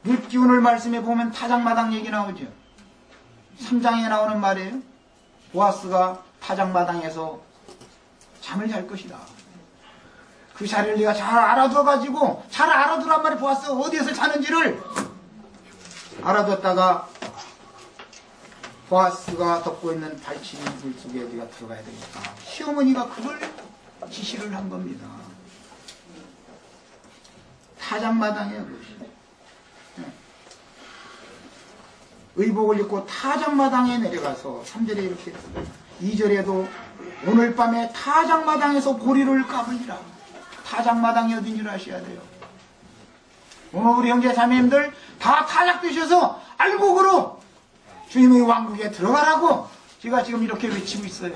룻기 오늘 말씀에 보면 타작마당 얘기 나오죠. 3장에 나오는 말이에요. 보아스가 타작마당에서 잠을 잘 것이다. 그 자리를 네가 잘 알아둬가지고, 잘 알아두란 말이에요. 보아스가 어디에서 자는지를 알아뒀다가 보아스가 덮고 있는 발치는 물 속에 네가 들어가야 되겠다. 시어머니가 그걸 지시를 한 겁니다. 타작마당이에요. 의복을 입고 타작마당에 내려가서 3절에 이렇게 2절에도 오늘 밤에 타작마당에서 보리를 까불리라. 타작마당이 어딘 줄 아셔야 돼요. 오늘 우리 형제 자매님들 다 타작되셔서 알곡으로 주님의 왕국에 들어가라고 제가 지금 이렇게 외치고 있어요.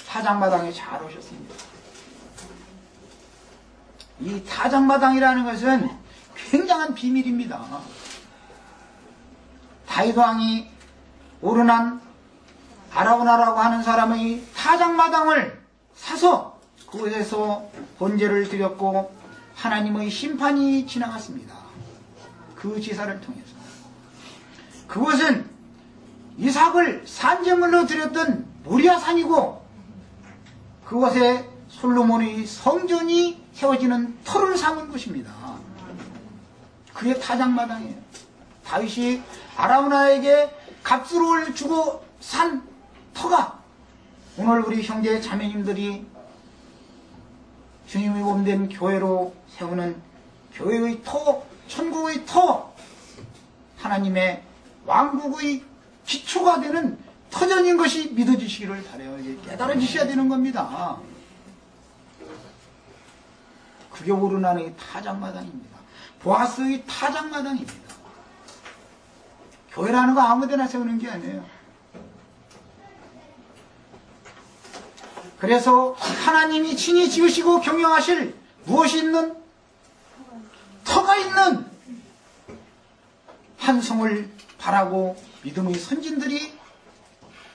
타작마당에 잘 오셨습니다. 이 타작마당이라는 것은 굉장한 비밀입니다. 다윗 왕이 오르난 아라우나라고 하는 사람의 타작마당을 사서 그곳에서 번제를 드렸고 하나님의 심판이 지나갔습니다. 그 제사를 통해서. 그곳은 이삭을 산제물로 드렸던 모리아산이고 그곳에 솔로몬의 성전이 세워지는 터를 삼은 곳입니다. 그게 타작마당이에요. 다윗이 아라우나에게 값으로 주고 산 터가 오늘 우리 형제 자매님들이 주님의 몸된 교회로 세우는 교회의 터, 천국의 터, 하나님의 왕국의 기초가 되는 터전인 것이 믿어지시기를 바라요. 깨달아지셔야 되는 겁니다. 그게 오르나의 타작마당입니다. 보아스의 타작마당입니다. 교회라는 거 아무데나 세우는 게 아니에요. 그래서 하나님이 친히 지으시고 경영하실 무엇이 있는? 터가 있는 한 성을 바라고 믿음의 선진들이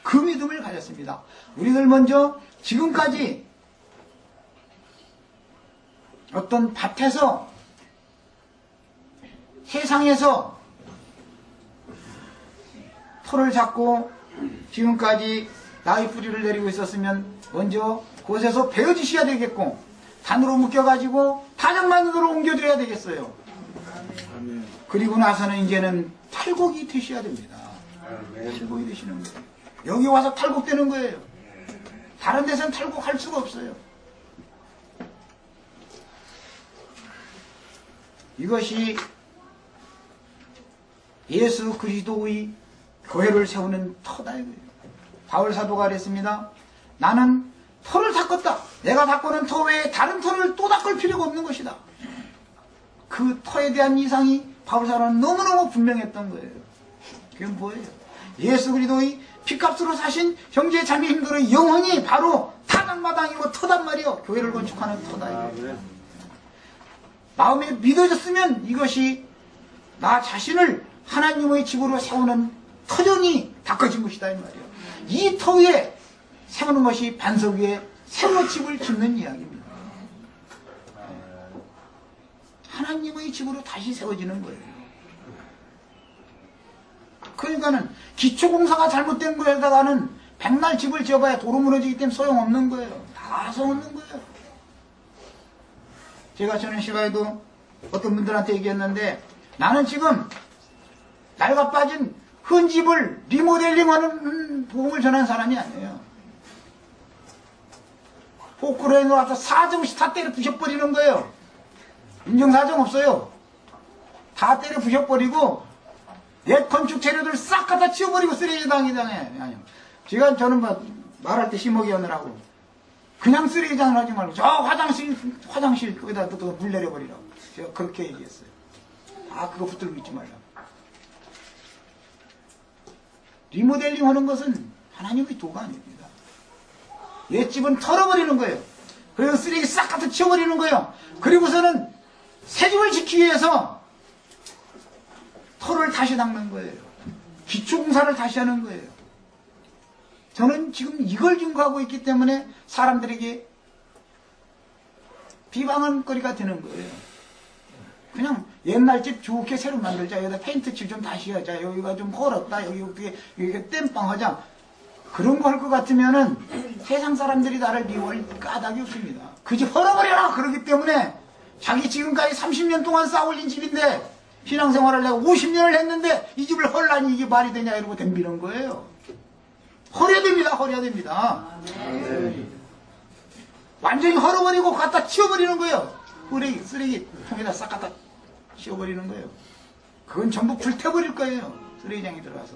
그 믿음을 가졌습니다. 우리들 먼저 지금까지 어떤 밭에서 세상에서 터를 잡고 지금까지 나의 뿌리를 내리고 있었으면 먼저 그곳에서 베어지셔야 되겠고 단으로 묶여가지고 타작만으로 옮겨드려야 되겠어요. 그리고 나서는 이제는 탈곡이 되셔야 됩니다. 탈곡이 되시는 거예요. 여기 와서 탈곡되는 거예요. 다른 데서는 탈곡할 수가 없어요. 이것이 예수 그리스도의 교회를 세우는 터다 이거예요. 바울 사도가 그랬습니다. 나는 터를 닦았다. 내가 닦고는 터 외에 다른 터를 또 닦을 필요가 없는 것이다. 그 터에 대한 이상이 바울 사도는 너무너무 분명했던 거예요. 그게 뭐예요? 예수 그리스도의 피값으로 사신 형제 자매님들의 영혼이 바로 타작마당이고 터단 말이요. 교회를 건축하는 터다 이거예요. 마음에 믿어졌으면 이것이 나 자신을 하나님의 집으로 세우는 터전이 닦아진 것이다 이 말이에요. 이 터 위에 세우는 것이 반석 위에 새로 집을 짓는 이야기입니다. 하나님의 집으로 다시 세워지는 거예요. 그러니까는 기초공사가 잘못된 거에다가는 백날 집을 지어봐야 도로 무너지기 때문에 소용없는 거예요. 다 소용없는 거예요. 제가 저는 시가에도 어떤 분들한테 얘기했는데 나는 지금 낡아 빠진 큰 집을 리모델링하는 복음을 전하는 사람이 아니에요. 포크레인에 와서 사정씩 다 때려 부셔버리는 거예요. 인정사정 없어요. 다 때려 부셔버리고 옛 건축 재료들 싹 갖다 치워버리고 쓰레기장이잖아요. 아니요. 저는 말할 때 심호기하느라고 그냥 쓰레기장을 하지 말고 저 화장실 거기다 물 내려버리라고 제가 그렇게 얘기했어요. 다 그거 붙들고 있지 말라고. 리모델링 하는 것은 하나님의 도가 아닙니다. 옛집은 털어버리는 거예요. 그리고 쓰레기 싹 갖다 치워버리는 거예요. 그리고서는 새 집을 짓기 위해서 털을 다시 닦는 거예요. 기초공사를 다시 하는 거예요. 저는 지금 이걸 증거하고 있기 때문에 사람들에게 비방한거리가 되는 거예요. 그냥 옛날 집 좋게 새로 만들자. 여기다 페인트 칠 좀 다시 하자. 여기가 좀 헐었다. 여기가 땜빵하자. 그런 거 할 것 같으면은 세상 사람들이 나를 미워할 까닭이 없습니다. 그 집 헐어버려라! 그러기 때문에 자기 지금까지 30년 동안 쌓아올린 집인데 신앙생활을 내가 50년을 했는데 이 집을 헐라니 이게 말이 되냐 이러고 덤비는 거예요. 헐어야 됩니다. 헐어야 됩니다. 완전히 헐어버리고 갖다 치워버리는 거예요. 쓰레기 통에다 싹 갖다 치워버리는 거예요. 그건 전부 불태워버릴 거예요. 쓰레기장에 들어가서.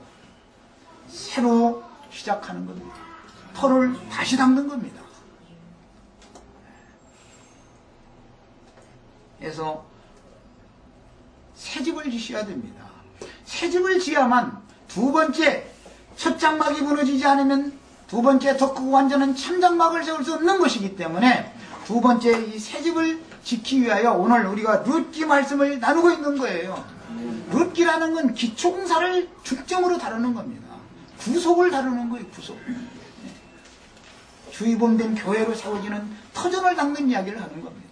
새로 시작하는 겁니다. 터를 다시 닦는 겁니다. 그래서 새 집을 지셔야 됩니다. 새 집을 지어야만 두 번째 첫 장막이 무너지지 않으면 두 번째 더 크고 완전한 참장막을 세울 수 없는 것이기 때문에 두 번째 이 새 집을 지키기 위하여 오늘 우리가 룻기 말씀을 나누고 있는 거예요. 룻기라는 건 기초공사를 중점으로 다루는 겁니다. 구속을 다루는 거예요. 구속. 주의범된 교회로 세워지는 터전을 닦는 이야기를 하는 겁니다.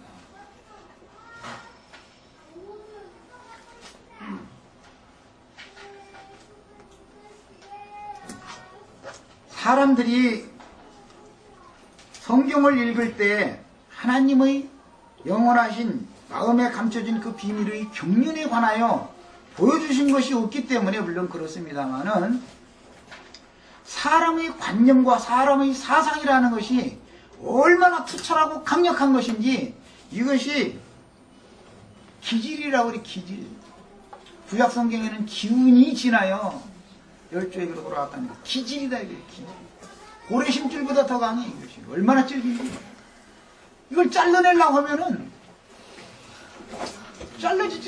사람들이 성경을 읽을 때 하나님의 영원하신 마음에 감춰진 그 비밀의 경륜에 관하여 보여주신 것이 없기 때문에 물론 그렇습니다만은 사람의 관념과 사람의 사상이라는 것이 얼마나 투철하고 강력한 것인지 이것이 기질이라고 그래. 기질. 구약 성경에는 기운이 지나요. 열조에게로 돌아왔다니까. 기질이다 이거예요. 기질. 고래심줄보다 더 강해 이것이. 얼마나 질긴지. 이걸 잘라내려고 하면은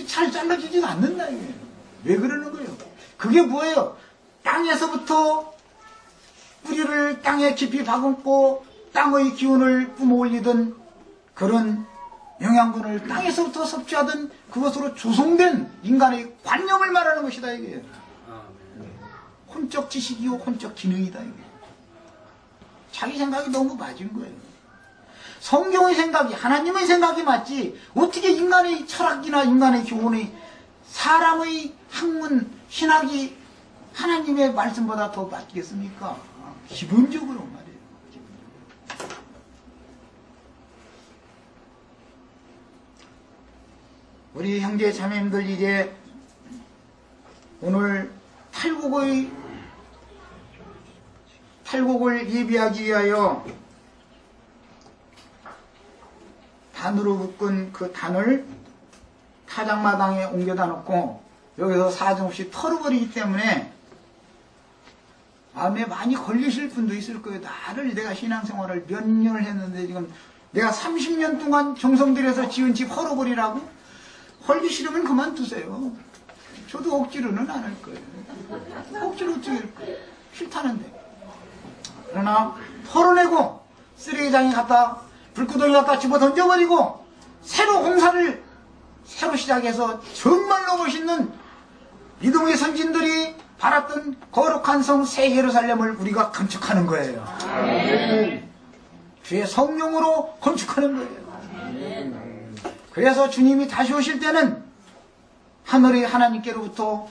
잘 잘라지지도 않는다 이거예요. 왜 그러는 거예요? 그게 뭐예요? 땅에서부터 뿌리를 땅에 깊이 박음고 땅의 기운을 뿜어올리던 그런 영양분을 땅에서부터 섭취하던 그것으로 조성된 인간의 관념을 말하는 것이다 이게. 혼적 지식이요 혼적 기능이다 이게. 자기 생각이 너무 맞은 거예요. 성경의 생각이 하나님의 생각이 맞지 어떻게 인간의 철학이나 인간의 교훈의 사람의 학문 신학이 하나님의 말씀보다 더 맞겠습니까? 기본적으로 말이에요. 기본적으로. 우리 형제 자매님들 이제 오늘 탈곡을 예비하기 위하여 단으로 묶은 그 단을 타작마당에 옮겨다 놓고 여기서 사정없이 털어버리기 때문에 마음에 많이 걸리실 분도 있을 거예요. 내가 신앙생활을 몇 년을 했는데 지금 내가 30년 동안 정성 들여서 지은 집 헐어버리라고? 헐기 싫으면 그만두세요. 저도 억지로는 안 할 거예요. 억지로 어떻게 할 거예요? 싫다는데. 그러나 털어내고 쓰레기장에 갖다 불구덩이 갖다 집어 던져버리고 새로 공사를 새로 시작해서 정말로 멋있는 믿음의 선진들이 바랐던 거룩한 성 새 예루살렘을 우리가 건축하는 거예요. 주의 성령으로 건축하는 거예요. 그래서 주님이 다시 오실 때는 하늘의 하나님께로부터